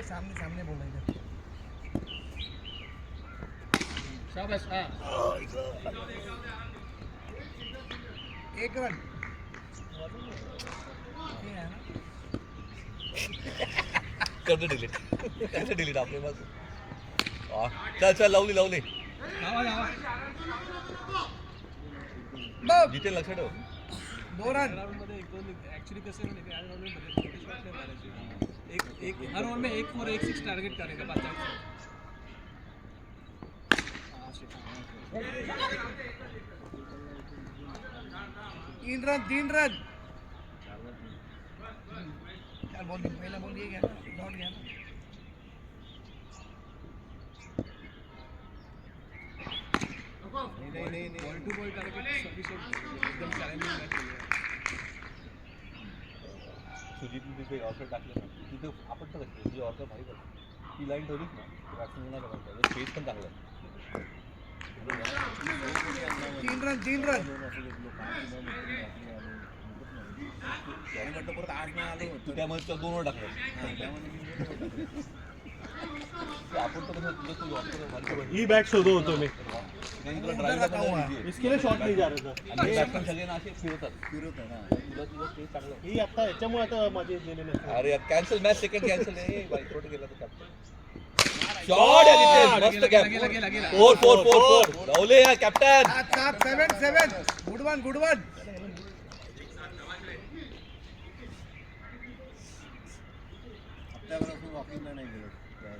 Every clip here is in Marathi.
सामने सामने बोला इधर शाबाश हां एक रन कर दे डिलीट कैसे डिलीट आपने बस चल चल लवली लवली जिथे लक्ष ठेव 2 रन मध्ये एक दोन ऍक्च्युअली कसं आहे म्हणजे आज मध्ये छोटे शॉट नाही मारायचे एक हर ओव्हर में 1 4 1 6 टारगेट करेगा 3 रन यार बॉल पहला बॉल ये गया डॉट गया नहीं ball to ball target sufficient एकदम चॅलेंजिंग मॅच केली सुजितने तिथे ऑफर टाकलं ना तिथे आपण तर कसं जी ऑफर माहिती आहे ती लाईन ठेवलीच ना बॅट्समॅनला करायचं स्पेस पण चांगलं 3 रन परत आज नाही आलो तू त्यामध्ये 2 ओव्हर टाकलं आपण तर कसं तुझं तू ऑफर ही बॅट शोधत होतो मी ड्राईव्ह इसके लिए शॉट नहीं जा रहा था आणि बॅट्समॅन सगळे ना असे फिरतात फिरत आहे ना तुझं स्पेस चांगलं ही आता याच्यामुळे आता माझे गेलेले असतात. अरे यार कॅन्सल मॅच सेकंड कॅन्सल आहे बाई थोडं गेला तर कॅप्टन शॉट आहे मस्त कॅप्टन 4 धावले या कॅप्टन 7 गुड वन आपल्याकडे वॉकिंगला नाही गेलो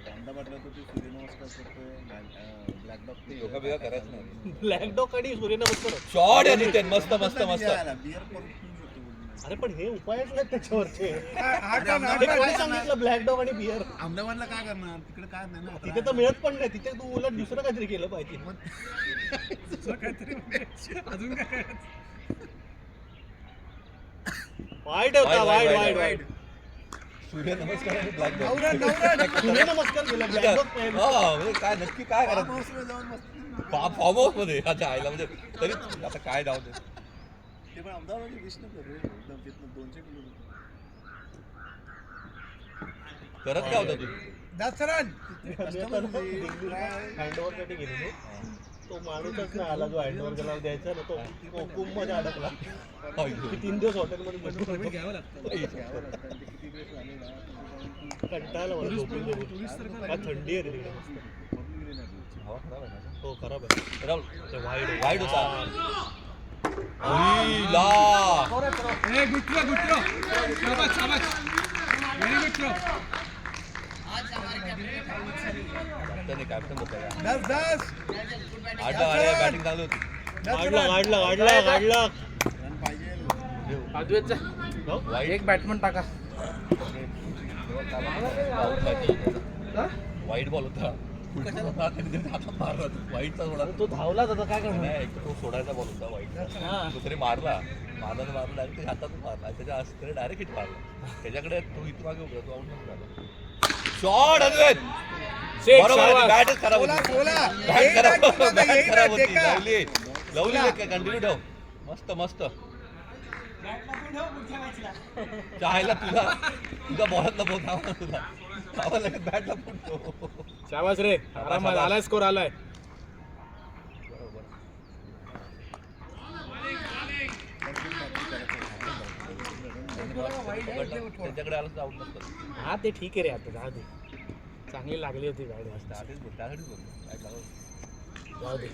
अहमदाबादला तो सूर्यनमस्कार करतोय ब्लॅक डॉग ते योगा बिगा करायचं नाही ब्लॅक डॉग आणि सूर्यनमस्कार शॉट आहे नितीन मस्त मस्त मस्त बियर करून पिऊ शकतो अरे पण हे उपायच नाहीत त्याच्यावरचे आठ हे कोणी सांगितलं ब्लॅक डॉग आणि बियर अहमदाबादला काय करणार तिकडे काय नाही ना तिथे तर मिळत पण नाही तिथे तू उलट दुसरं काहीतरी केलं पाहिजे काहीतरी अजून काय करायचं वाईट होता वाईट सूर्य नमस्कार आणि ब्लॅक 9 रन सूर्यनमस्कार केला ब्लॅक डॉग म्हणजे काय नक्की काय फार्म करायचं हाऊसला जाऊन मस्त फॉर्म हाऊस मध्ये अच्छा आयला म्हणजे तरी आता काय धाव दे ते पण अहमदाबादची विष नको रे एकदम तिथनं 200 किलोमीटर करत काय होता तू 10 रन हँडओव्हरसाठी गेलेलो तो माणूसच नाही आला जो हँडओव्हर द्यायचा ना तो कोकूम मध्ये अडकला अय्यो. 3 दिवस हॉटेलमध्ये बसून घ्यावं लागतं किती दिवस झाले ना कंटाळला मला झोपून आज थंडी आहे रे तिकडे मस्त हवा खराब आहे ना हो खराब आहे खराब ते वाईट वाईट होता अय्ला ए गुड थ्रो शाबाश व्हेरी गुड थ्रो कॅप्टन होता 10 आडला बॅटिंग चालू होती गाडला रन पाहिजे वाईट एक बॅट्समन टाका वाईट बॉल होता मारला वाईटचा सोडा तो धावला आता काय करणार नाही एक तो सोडायचा बॉल होता वाईटचा दुसरे मारला डायरेक्ट हातातून मारला त्याच्या असं डायरेक्ट हिट मारला त्याच्याकडे तो इथं मागे उभा तो आउट नव्हता शॉट अद्वैत बरोबर बॅटच खराब होती बॅट खराब होती लवली कंटिन्यू ठेव मस्त चायला तुझा बॉलतला बोल धावा तुला धावा लगेच बॅटला फुटतो शाबास रे आरामात आलाय स्कोर आलाय त्यांच्याकडे आलं तर आउट नसतं हा ते ठीक आहे रे आता जाऊ दे चांगली लागली होती गाडी त्यासाठीच बोलतो काय चालू जाऊ दे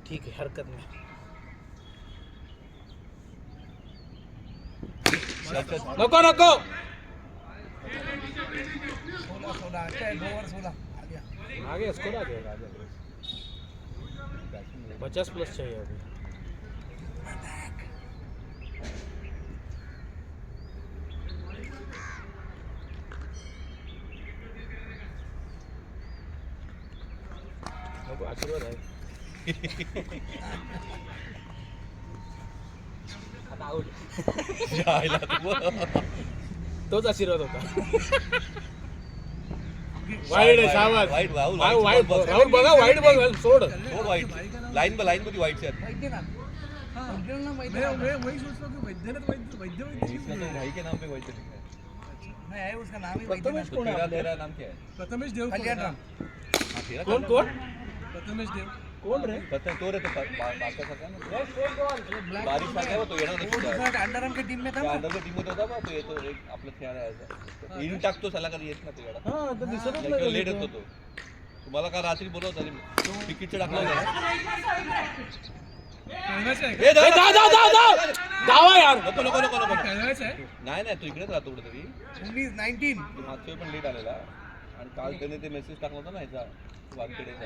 ठीक आहे हरकत नाही नको 16 अच्छा 2 ओवर 16 आ गया आगे स्कोर आ जाएगा 50 प्लस चाहिए अभी नको आशीर्वाद आहे आता आउट तोच आशीर्वाद होता वाईट आहे शाबास वाईट राहुल वाईट राहुल बघा वाईट बघ सोड वाईट लाईन मध्ये वाईट आहेत वैद्य ना वैद्य मैं वही सोच रहा हूँ कि वैद्यनाथ वैद्य इसका तो भाई के नाम पे वैद्य लिखा है मैं है उसका नाम ही वही था प्रथमेश ना। कोण आहे तेरा आपल्या? तेरा नाम क्या है? प्रथमेश देव कोण कल्याण आहे? राम हाँ, तेरा कोण क्या कोण प्रथमेश देव कोण रे पता है, तो रे तो बारका सका ना बारिश सारखा वो तो येणार वो नाही दूसरा अंडरआर्म की टीम में था त्या ना। अंडरच्या टीम मध्ये होता बा तो येतो एक आपला खेळाडा यायचा इन टाकतो त्याला कधी येत ना तो येणार हा तर दिसतच नाही नाही लेट कधी होतो तो तुम्हाला का रात्री बोलवत आली तिकीटचं टाकलं होतं खेळवायचं आहे ए, तो. धावा यार नको नको नको नको का? खेळवायचं आहे नाही नाही तू इकडेच राहतो कुठेतरी 19 तू मागच्या वेळी पण लेट आलेला आणि काल त्याने ते मेसेज टाकला होता ना ह्याचा वानखेडेचा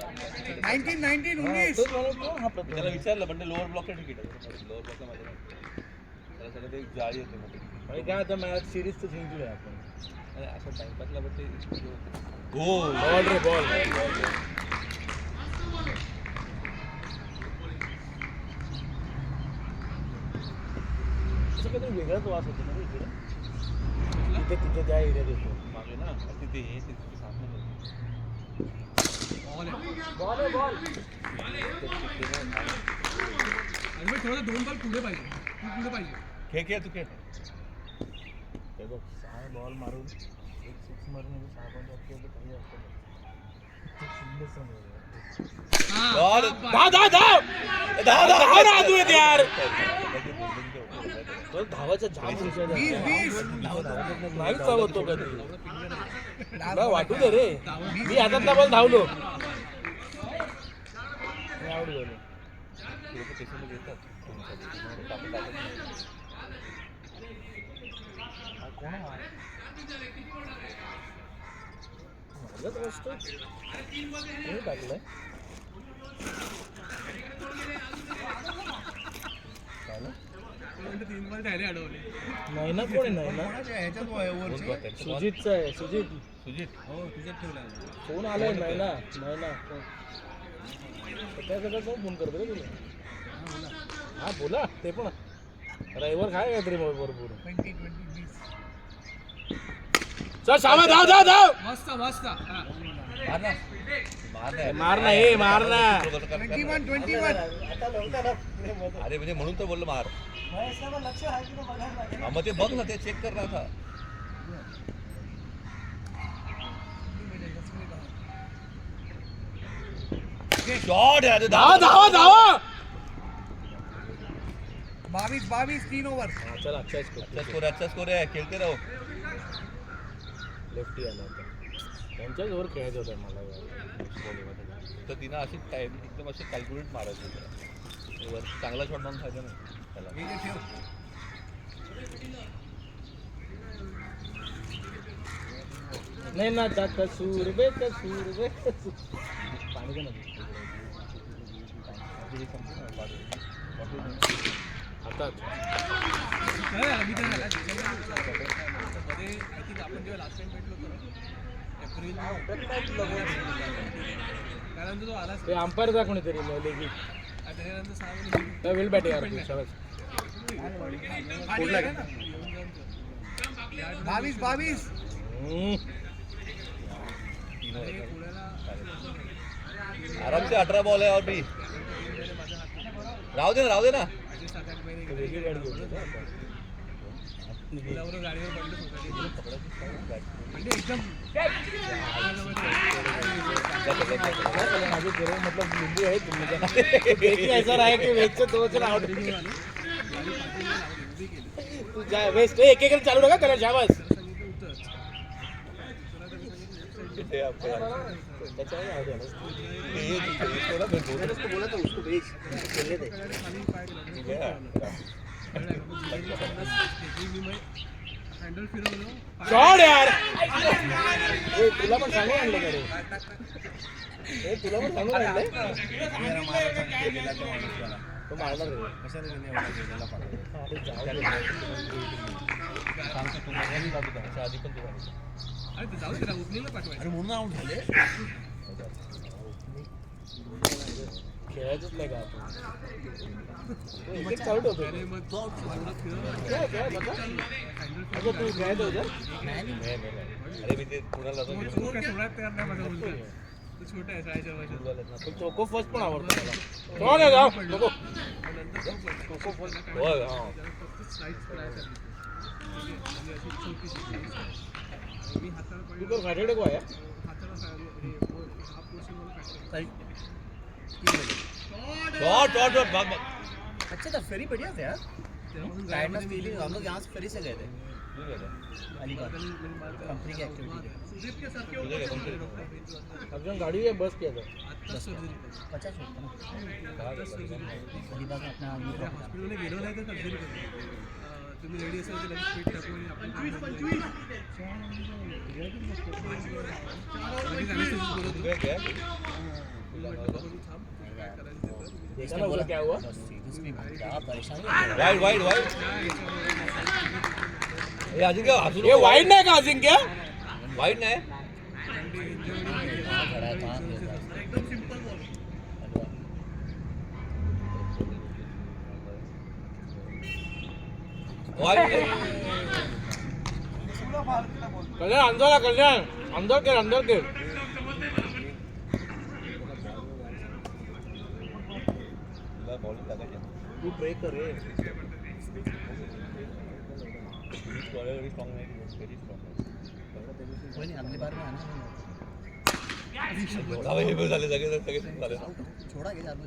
19 तोच म्हणतो हा मी प्रथम त्याला विचारलं पण ते लोअर ब्लॉकला तिकीट आहे लोअर ब्लॉकला माझ्या नाही. त्याला सगळं ते जाळी होते मग आणि काय आता मॅच सिरीज तर जिंकली आपण आणि असं टाइमपासला पण ते हो बॉल रे बॉल असं काहीतरी वेगळाच वास होतो ना रे इकडे तिथे तिथे त्या एरियात येतो मागे ना तिथे हे तिथे साफ नाही बॉल आहे बॉल आहे बॉल आणि मग थोडं 2 बॉल पुढे पाहिजे तू पुढे पाहिजे खेळ खेळ तू खेळ हे बघ 6 बॉल मारून एक 6 मारून म्हणजे 6 बॉल जास्त होते काही असतं बॉल यार तो धावाचा जाम विषय झाला. 20 नाही चावतो कधी तुला वाटू दे रे मी हातातला बॉल धावलो मी आउट झालो लोक त्याच्यामध्ये येतात तुमच्यासाठी. टाकून टाकत नाही. हा कोण आहे? माझ्याच वस्तू कोणी टाकलंय काय ना? म्हणजे 3 बॉल त्याने अडवले नाही ना कोणी नाही ना कोणाच्या ह्याच्यात वरचे? कोण बॉल? त्यांचं बॉल? सुजितचं आहे सुजित सुजित हो तुझ्यात ठेवला आहे फोन आलाय नाही ना नाही ना त्या सगळं कोण फोन करतो रे तुला हा बोला ते पण रविवार काय काहीतरी मग भरपूर 20 चल शामा धाव धाव धाव मस्त मस्त हा मार ना. मार ना. मार ना, हे मार ना. 21 अरे म्हणजे म्हणून तर बोललो मार हा, मग ते बघ ना ते चेक कर ना आता शॉट आहे धावा धावा धावा 22 3 ओव्हर हा, चल अच्छा अच्छा स्कोर आहे खेळते राहू लेफ्टी आला होता त्यांच्या जोर खेळायचं होतं मला तर तिनं अशी टाइम एकदम अशी कॅल्क्युलेट मारायची होतं. वर चांगला शॉट मारून फायदा नाही त्याला नाही ना जा कसूर बे कसूर बे कसूर पाणी का नाही हातात काय आम्ही तर झाला मध्ये आय थिंक आपण जेव्हा लास्ट टाइम भेटलो होतो एप्रिल त्यानंतर तो आलाच ते अंपायर जा कोणीतरी लेगी त्याच्यानंतर 6 महिने तर विल बॅट यार शाबास कुठला का 22 पुण्याला आराम से 18 बॉल है और भी राहू दे ना माझे 7-8 महिने वेगळी गाडी घेऊन जा आता. पुलावरून गाडीवर पडलो म्हणजे एकदम माझे तेरे मतलब लिंबू आहे तुम्ही ऐसा रहा है कि वेस्ट से 2 जण आउट तू जा वेस्ट एक एक चालू नका करा शाबास हे आपल्या- त्याच्यावर आउट झाला हे थोडा भेटतो. बोला तो उसको भेज खेलने दे हँडल फिरवलं शॉट यार ए तुला पण सांगू आणलं का रे ए तुला पण सांगू आणलं तो मारणार रे अरे जाऊ दे. सांगतो तुम्हाला मी जातो त्याच्या आधी पण तुम्हाला अरे ते जाऊ दे ना उचलेलं पाठवायचं अरे म्हणून आउट झाले खेळायचंच नाही का आपण एक एक चालू होतो अरे मग तो फिरवलं खेळ खेळ बघा अगं तू खेळायचं होतं नाही. अरे मी ते पुण्याला जातो घेऊन तो काय सोडायला तयार नाही माझा मुलगा तो छोटा आहे 4.5 वर्षाचा बोलत ना. पण चोको फर्स्ट पण आवडतो मला कोण आहे जाऊ नको नंतर तो चोको फर्स्ट होय, हा. फक्त स्लाइड्स करायसाठी म्हणजे अशी छोटीशी मी हाताला तू पडलं तर खाटेडे को आहे हाताला हाफ पोर्शन मला फ्रॅक्चर शॉट शॉट शॉट भाग भाग अच्छा था फेरी बढ़िया था यार तेव्हापासून टायर्डनेस फीलिंग हम लोग यहाँ से फेरी से गए थे अलीबाग कंपनी की एक्टिविटी तुझे काय कोणते अर्जुन गाड़ी या बस किया था आत्ताच सर्जरी 50 होता ना काय झालं? अलीबाग में अपना ये हॉस्पिटलमध्ये गेलो नाही तर सर्जरी करतो तुम्ही रेडी असाल तर लगेच पेट टाकून आपण तुझे काय देखा ना उधर क्या हुआ सीरियसली क्या परेशानी वाईड वाईड वाईड हे अजिंक्य हसू ये वाइड नाही का अजिंक्य वाईड नाही कहाँ खड़ा है कहाँ एकदम सिंपल बॉल वाईड कल्याण अंदर आ कल्याण अंदर के तुला बॉलिंग लागायची तू ट्रे कर रे व्हेरी स्ट्रॉंग नाही व्हेरी स्ट्रॉंग कोई नहीं अगली बार में आना एवढा वेळ झाले सगळे सगळे झाले छोड़ा के चालू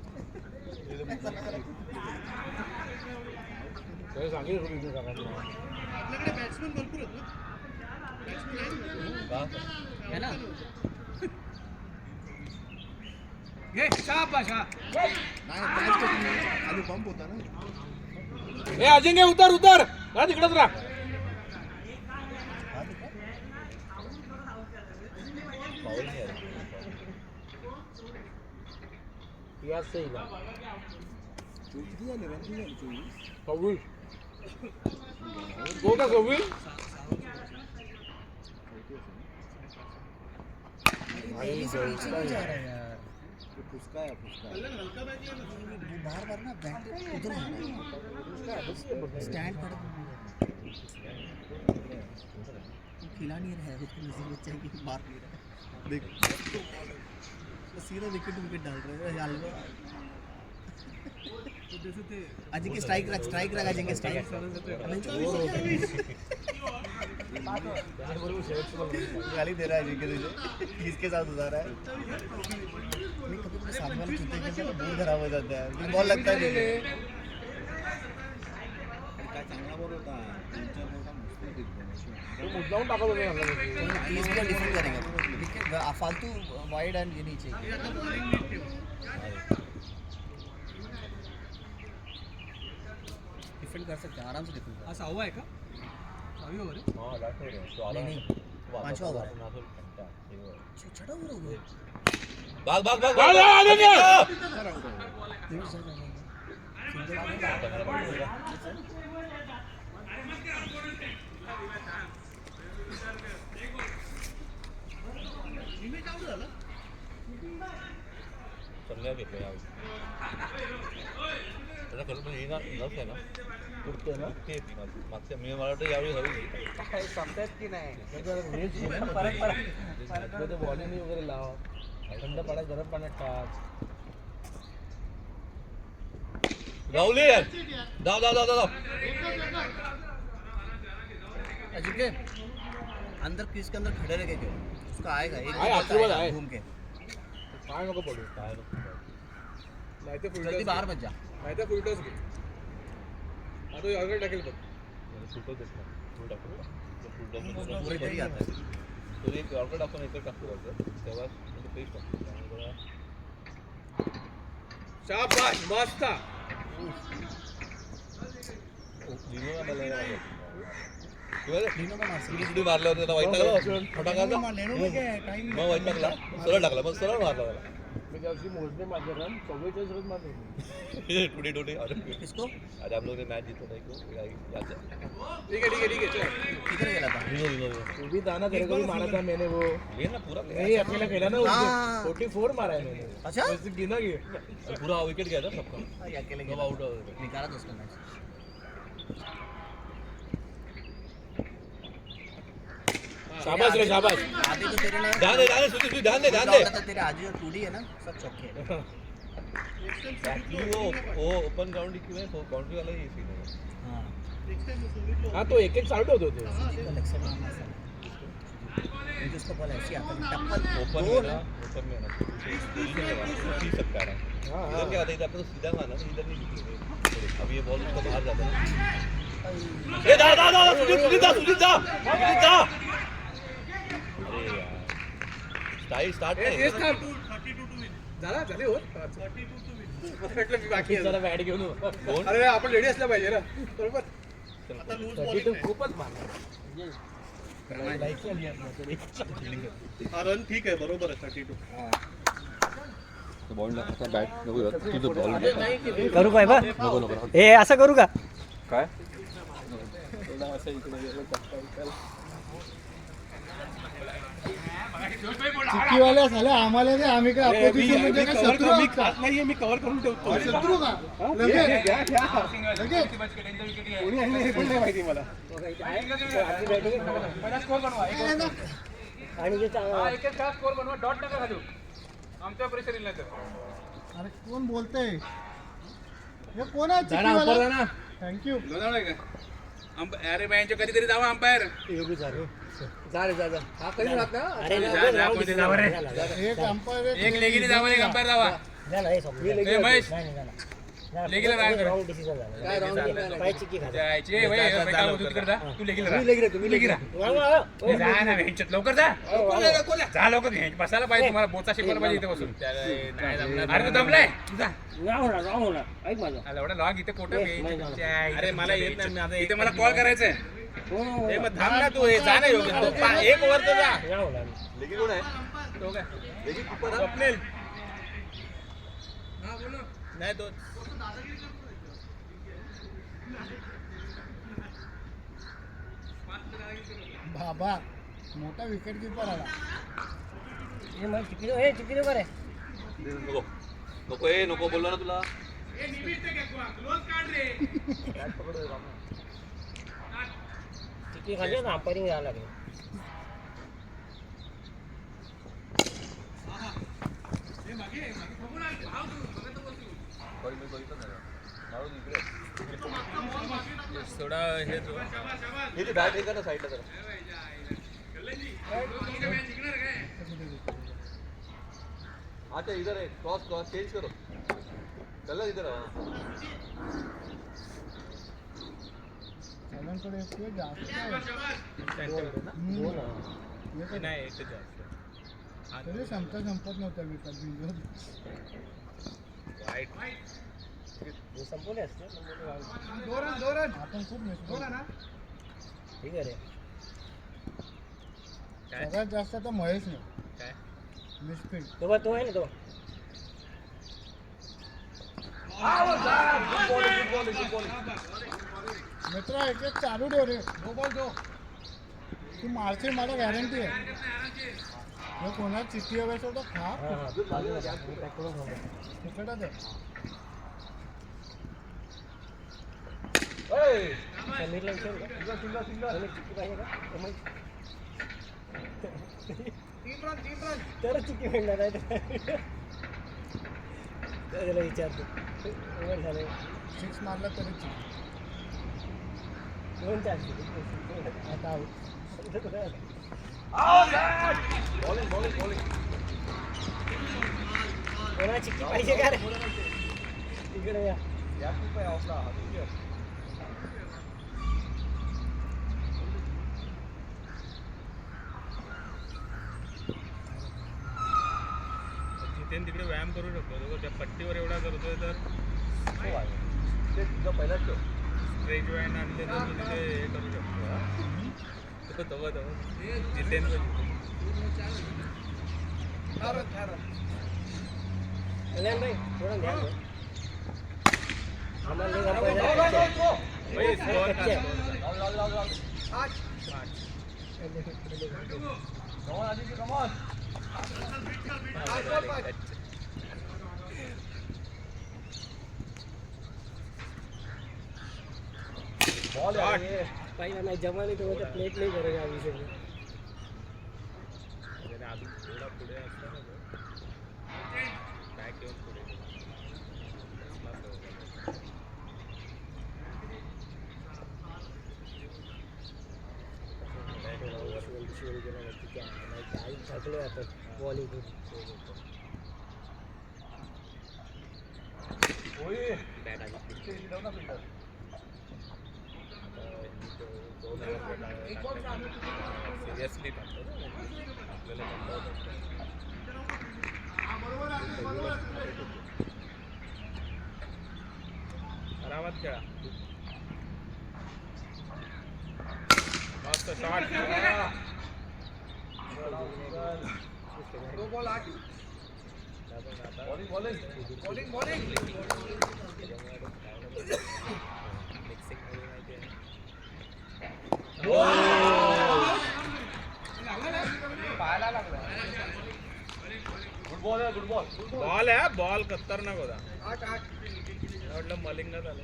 काय सांगितलं तुम्ही इथे सांगायचं आपल्याकडे बॅट्समन भरपूर आहेत ना बॅट्समन आहेत का है ना घे शाबाश हा खाली पंप होता ना ए अजिंक्य उतर हा तिकडेच राहा पाऊल नाही आला याच सही ला 24 झाले रन किती झाले 26 तो का 26 भाई से नीचे क्यों जा रहा है यार तो फुसका है फुसका बार बार ना बैट उधर स्टैंड पर खिला नहीं रहा है उसको नजर बच्चा की मार नहीं रहा है देख सीधा विकेट डाल रहे हैं हलवा जसं ते अजिंक्य स्ट्राइक रख अजिंक्य स्ट्राइक गाली दे रहा है अजिंक्य तुझे किसके साथ उतार रहा है कभी कभी सामने वाले जूते के साथ बॉल खराब हो जाता है फिर बॉल लगता नहीं है काय चांगला बॉल होता 3-4 बॉल का मस्त दिखतो तो मुद्दाम टाकत होते ना तीस का डिफेंड करेगा विकेट फालतू वाइड एंड ये नहीं चाहिए डिफेंड कर सकते हैं आराम से डिफेंड हा 6वा आहे का 6वी ओव्हर आहे हा लास्ट ओव्हर तो आला नहीं, नहीं, पांचवा ओव्हर है। घंटा छठा ओवर हो गया भाग भाग भाग भाग, भाग, भाग चांगल्या घेतलं यावेळी त्याचा खरं म्हणजे येणार नस आहे ना कुठते ना ते मागच्या मी मला वाटतं यावेळी हवी काय समजत की नाही फरक बॉलिंग वगैरे लाव थंड पाण्यात गरम पाण्यात टाक राहुली जाओ जाओ जाओ जाओ अजिंक्य अंदर क्रीज के अंदर खड़े रह के क्यों उसका आएगा एक आए, आशीर्वाद आए। घूम के काय नको पडू काय नाही तर जल्दी बाहर मत जा नाही तर फुलटॉस घे आता ऑर्डर टाकेल बघ फुटो देत नाही फुल टाकतो पूरे घरी आता है तो एक ऑर्डर टाकून एकच टाकतो बघ तेव्हा म्हणजे पेज टाकतो त्यामुळे शाबाश मस्त तीनों का मार सुटी मारले होते त्याला वाईट लागला फटाका लेनो में क्या है टाइम मग वाईट लागला सरळ टाकला मग सरळ मारला त्याला मी त्याची मोजले माझे रन 44 रन मारले टुडे टुडे अरे किसको आज हम लोग ने मैच जीता था याद है ठीक आहे चल किधर गेला था विनो तू भी था ना तेरे को भी मारा था मैंने वो ये ना पूरा नहीं अकेला खेला ना हाँ। उसने 44 मारा है मैंने अच्छा उस दिन गिना गया पूरा विकेट गया था सबका ये अकेले सब गेला आउट हो गए निकाला था उसका मैच शाबाश रे शाबाश आधे तो तेरे ने ध्यान दे सुधीर ध्यान दे तेरे आजी और टूडी है ना सब चौके हैं एक्चुअली वो ओपन ग्राउंड की में बाउंड्री वाला ही सीन है हाँ हाँ तो एक एक साइड होते होते सुजीत का लेग साइड मारना था मुझे उसको बोला ऐसी आता है टप्पल ओपन दो में ना ओपन में ना तो पी सकता है इधर क्या आता है इधर आपको तो सीधा मारना तो इधर नहीं निकलेगा अब ये बॉल उसका बाहर जाता है ए दा दा दा सुजीत दा अरे यार स्टार्ट तेच नाही थांब झाले हो बाकी जरा बॅट घेऊन कोण अरे आपण रेडी असलं पाहिजे ना बरोबर खूपच मारला लाईक आली आपल्याकडे. हा रन ठीक आहे बरोबर आहे 32 बॉल असा बॅट नको तुझं बॉल करू काय बा नको नको हे असं करू का काय चिक्कीवाल्या झाल्या आम्हाला ते आम्ही काय opposition म्हणजे काय शत्रू आहोत का? नाहीये मी कव्हर करून ठेवतो शत्रू का लगेच लगेच कोणी आणलं हे पण नाही माहिती मला आणि जे स्कोर बनवा डॉट नका घालू आमच्या प्रेशर येईल तर अरे कोण बोलतंय हे कोण आहे चिक्कीवाला थँक्यू अरे यांच्या कधीतरी जावा अंपायर जा रे जा हा कधी राहत ना अरे एक अंपायर एक लेगीने जावा एक अंपायर जावा ए, महेश. लेगीला बाहेर कर. काय राऊंड केलं पाय चिक्की खाली. जायचे वय, काय होतं तिकडे जा तू लेगीला राहा. मी लेगी लेगीला हो. जा ना ह्यांच्यात लवकर जा जा लवकर ह्यांच्यात बसायला पाहिजे तुम्हाला बोचा शिकवायला पाहिजे इथे बसून अरे तू दमलाय जा नाही होणार ऐक माझं आला एवढा लॉग इथे कोटं नाही जाणार. अरे मला येत नाही माझं इथे मला कॉल करायचंय हो, हो, ए, मग थांब ना तू हे जा ना योगेश. तो एक ओव्हर तर जा नाही होणार. लेगी कोण आहे तो काय लेगी कीपर स्वप्नील नाही तो बाबा मोठा विकेट किपर आला हे मग चिक्की नको रे नको नको नको बोललो ना तुला चिक्की खाली ना अंपायरिंग घ्यायला लागेल थोडा हे जो हे बॅट हे कर ना साईडला जरा अच्छा इधर है क्रॉस क्रॉस चेंज करो चल इधर सगळ्यांकडे येतोय जास्त आहे. नाही एकच जास्त तरी संपत नव्हता विकेट बिंदू हे संपवले असते आपण खूप मिस ठीक आहे रे सगळ्यात जास्त तर महेशने काय मिसफील्ड तो आहे ना तो मित्र एक एक चालू ठेव रे तू मारशील मला गॅरंटी आहे हे कोणा चिठ्ठी वगैरे सोडतो खा तिकडच आहे समीरला विचारू का? समीर चिक्की पाहिजे का तर चिक्की मिळणार आहे त्याला विचारतो ओव्हर झालं 6 मारला तरी चिठ्ठी. 2 चान्स आता आऊट कोणा चिक्की पाहिजे का रे तिकडे या जितेन तिकडे व्यायाम करू शकतो तो त्या पट्टीवर एवढा करतोय तर ते तुझं पहिलाच ठेव स्ट्रेच व्यायाम आणले तर मी तिथे हे करू शकतो तवं जितेन कल्याण भाई थोडं ध्यान दे आम्हाला नाही भाई स्कोअर कच्चे. बॉल पहिला नाही जमा नाही तो प्लेट नाही करेल या विषय अजून थोडा पुढे असता ना तो बॅक येऊन पुढे शिवण गेला थकले आता बॉलिंग बॅट आली सिरियसली आपल्याला आरामात खेळा मस्त शॉट बॉल आहे बॉल खतरनाक होता म्हटलं मलिंगा झालं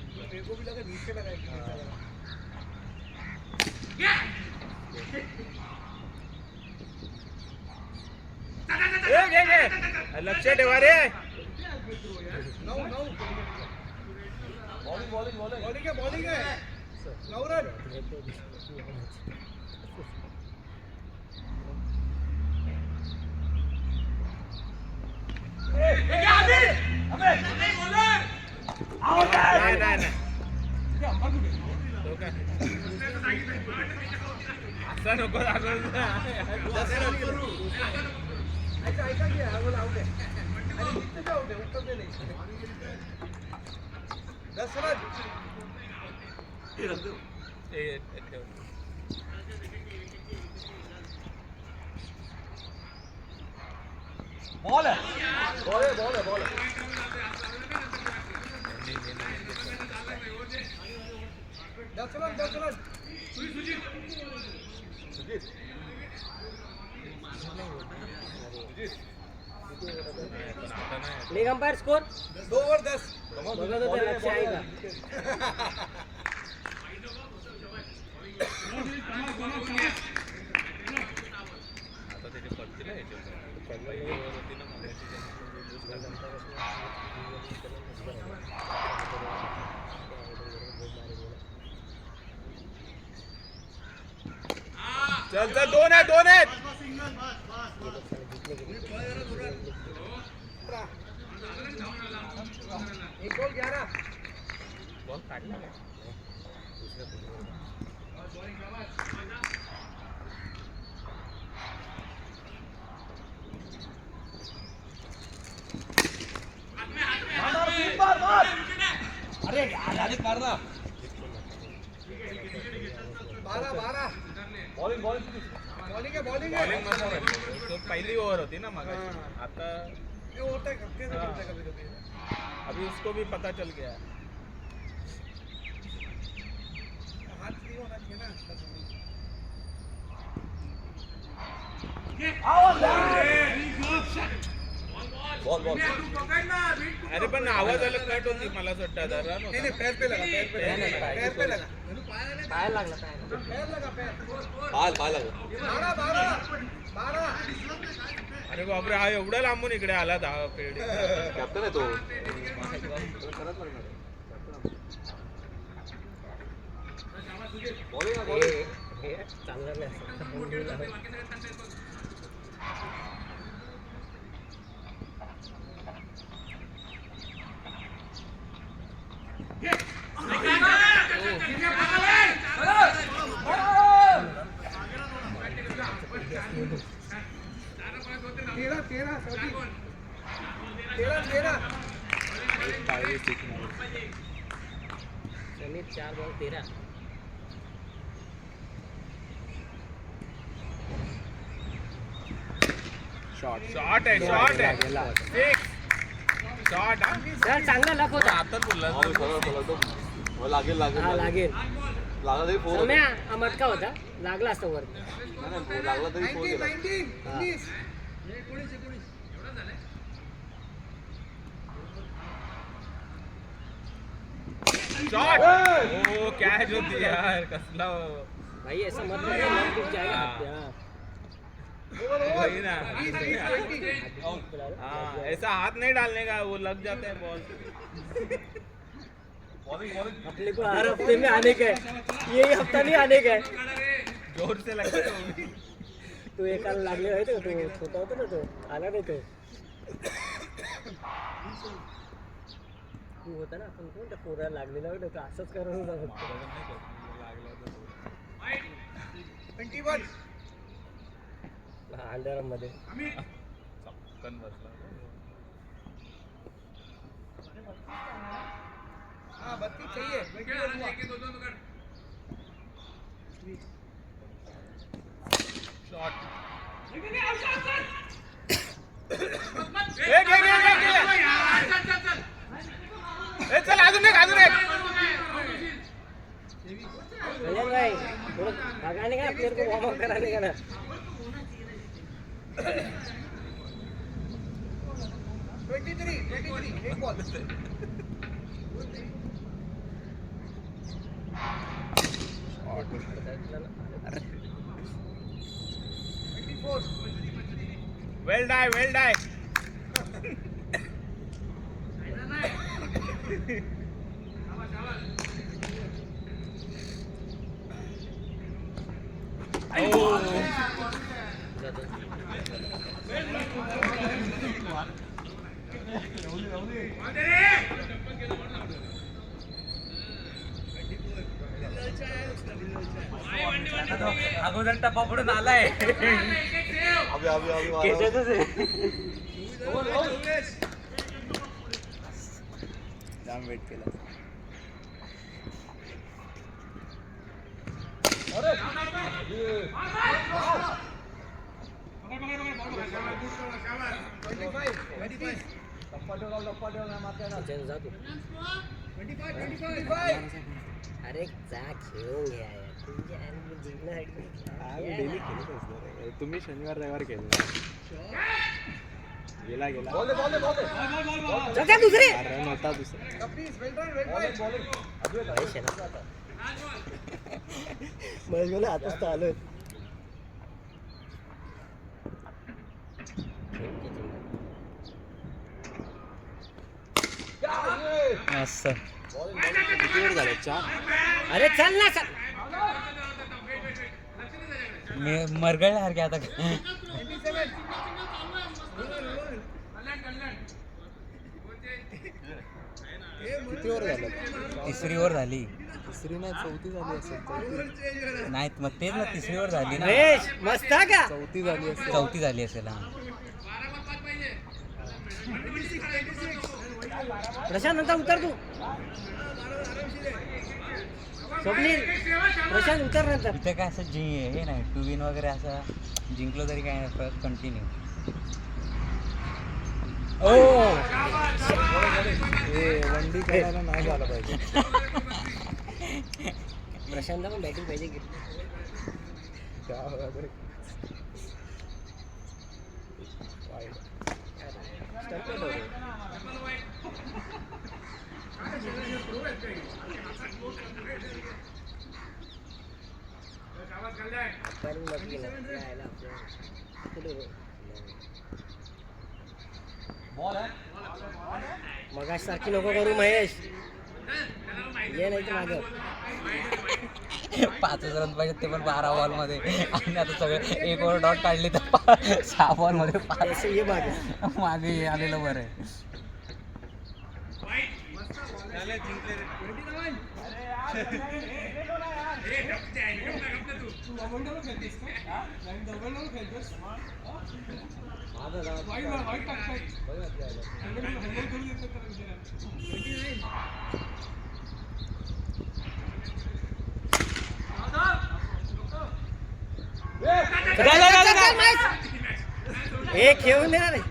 लक्ष ठेवा रे असं नको बॉल है लेग अंपायर स्कोर 2 ओव्हर 10 बघा तो लक्ष आहे का आता त्याचे पडतील ना चल चल दोन आहेत बॉल काढला अरे यार मार ना 12 बॉलिंग बॉलिंग तो पहिली ओव्हर होती ना मग आता होता है कभी अभी उसको भी पता चल गया हाथ फ्री होना चाहिए ना बॉल बॉल अरे पण आवाज आला कट होती मला असं वाटतं आता रन नहीं पैर पे लगा पैर पे लगा पाय लागला पैर लगा पैर पाय लागला 12 अरे बापरे हा एवढा लांबून इकडे आला 10 खेळी कॅप्टन आहे तो चांगला नाही समीर 4 बॉल 13 शॉट आहे शॉट सर चांगला लक होता आता बोलला लागेल हा लागेल लागला तरी फोर सम्या हा मटका होता लागला असता वर लागला तरी फोर गेला 19 शॉट ओ कॅच होती यार कसला भाई ऐसा मत करो मत टूट जाएगा हाँ। वही ना हाँ ऐसा हाथ नहीं डालने का वो लग जाता है बॉल अपने को हर हफ्ते में आने का है यही हफ्ता नहीं आने का है जोर से लगता है तू एकाला लागले माहिती का, तो छोटा होता ना, तो आला नाही तो. तू होता ना, आपण कोण त्या पोराला लागलेला होता, तो असंच करत होता फक्त. अंडरमध्ये चपकन बसला. चल अजून एक भैया भाई थोड़ा भगाने का, प्लेयर को वार्म अप कराने का ना. वेल डाय अगोदर टप्पा पडून आलाय. केसातच आहे. जाम वेट केला. त्याच्यानं जा तू. अरे जा खेळून घ्या यार. तुमच्या जिंकण्यासाठी डेली खेळत असतो. तुम्ही शनिवार रविवार खेळला गेला चल दुसरे रन होता दुसरा. महेश बोले आताच तर आलोय. मस्त. किती वेळ झाला? 4. अरे चल ना चल. मी मरगळल्यासारखे आता. किती ओव्हर झाला? तिसरी ओव्हर झाली. तिसरी नाही, चौथी झाली असेल. नाही मग तेच ना, तिसरी ओव्हर झाली ना. महेश मस्त का. चौथी झाली असेल. चौथी झाली असेल. हा प्रशांत नंतर उतर तू. स्वप्नील प्रशांत उतर नंतर. इथे काय असं हे नाही, 2 विन वगैरे असं जिंकलो तरी काय नाही, कंटिन्यू. वनडी करायला नाही झालं पाहिजे. प्रशांतला पण बॅटिंग पाहिजे की. मगासारखी नको करू महेश. ये नाही तर मागं. 5 रन पाहिजे, ते पण 12 बॉल मध्ये. आणि आता सगळे 1 ओव्हर डॉट काढली तर 6 बॉल मध्ये 5. ये मागे. मागे आलेलं बरं आहे. हे खेळून देणार नाही.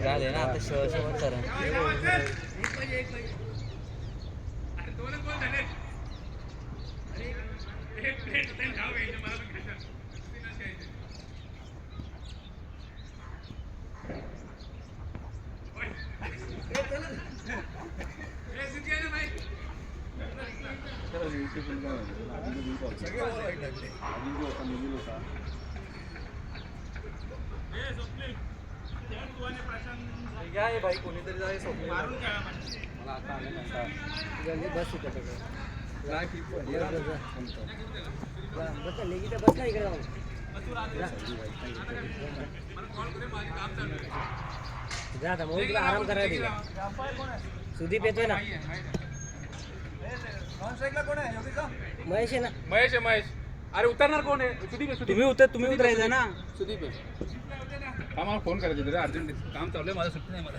झाले ना आता शेवट सर. स्पेशल काय होतं आधी जो होता आधी जो होता निखिल होता भाई कोणीतरी जाय स्वप्न मला आता आलं नसा जल्दी बस इथं सगळं. काय की बस लेगी तर बस ना इकडे जाऊन. जा आता मग तुला आराम करायला दिला. सुदीप येतोय ना. महेश आहे ना. महेश अरे उतरणार कोण आहे तुम्ही उतरायचं ना सुदीप हा मला फोन करायचं जरा अर्जंट काम चालू आहे माझं सुट्टी नाही मला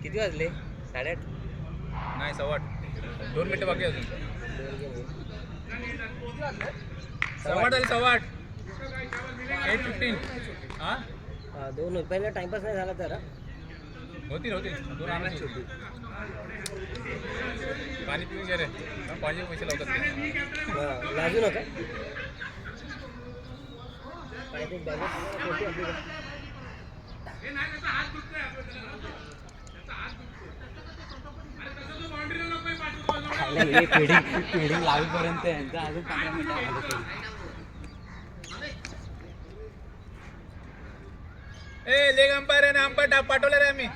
किती वाजले? 8:30. नाही 8:15 2 मिनिटं बाकी अजून 8:15 8:15 हां हा, 2 पहिला टाइमपास नाही झाला तर. होतील 2 आणायची होती पाणी पिऊन घे रे पाणी पैसे लावतात ते. लाजू नका. काय ते बॅगेत कोणती आपली का? फिडिंग लावीपर्यंत यांचं अजून 15 मिनिटं लेग अंपायर आहे ना अंपायर पाठवलं रे आम्ही